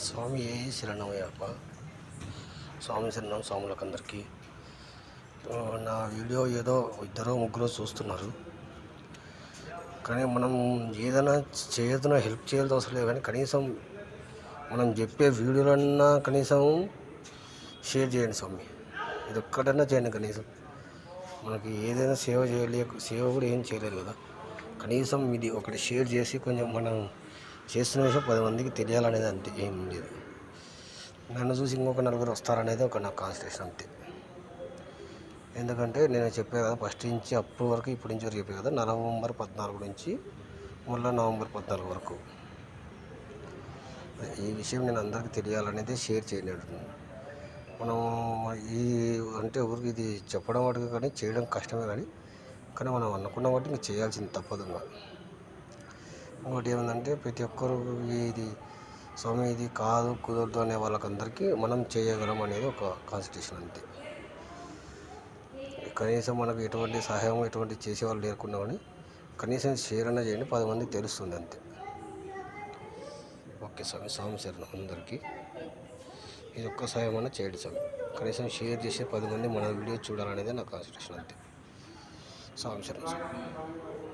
స్వామి ఏ శరణమయ్యప్ప. స్వామి శరణం స్వాములకు అందరికీ. నా వీడియో ఏదో ఇద్దరో ముగ్గురో చూస్తున్నారు, కానీ మనం ఏదైనా చేయదైనా హెల్ప్ చేయాల్సి అవసరం లేదు, కానీ కనీసం మనం చెప్పే వీడియోలన్నా కనీసం షేర్ చేయండి స్వామి. ఇది ఒక్కటన్నా చేయండి. కనీసం మనకి ఏదైనా సేవ కూడా ఏం చేయలేదు కదా, కనీసం ఇది ఒకటి షేర్ చేసి కొంచెం మనం చేస్తున్న విషయం 10 మందికి తెలియాలనేది అంతే, ఏం లేదు. నన్ను చూసి ఇంకొక నలుగురు వస్తారనేది ఒక నా కాన్సన్ట్రేషన్ అంతే. ఎందుకంటే నేను చెప్పే కదా, ఫస్ట్ నుంచి అప్పుడు వరకు ఇప్పటి నుంచి వరకు చెప్పే కదా, నవంబర్ 14 నుంచి మళ్ళీ నవంబర్ 14 వరకు ఈ విషయం నేను అందరికీ తెలియాలనేది షేర్ చేయండి అంటున్నాను. మనం ఈ అంటే ఊరికి ఇది చెప్పడం వాటికి కానీ చేయడం కష్టమే, కానీ మనం అనుకున్న వాటి ఇంకా చేయాల్సింది తప్పదు. ఇంకోటి ఏమిటంటే ప్రతి ఒక్కరు ఇది స్వామి ఇది కాదు కుదరదు అనే వాళ్ళకందరికీ మనం చేయగలం అనేది ఒక కాన్సన్ట్రేషన్ అంతే. కనీసం మనకు ఎటువంటి సహాయం ఎటువంటి చేసేవాళ్ళు లేకున్నా కానీ కనీసం షేర్ అన్న చేయండి, 10 మందికి తెలుస్తుంది అంతే. ఓకే స్వామి, స్వామి శరణం అందరికీ. ఇది ఒక్క సహాయం అన్న చేయండి స్వామి. కనీసం షేర్ చేసి 10 మంది మన వీడియో చూడాలనేది నా కాన్సన్ట్రేషన్ అంతే. స్వామి శరణం స్వామి.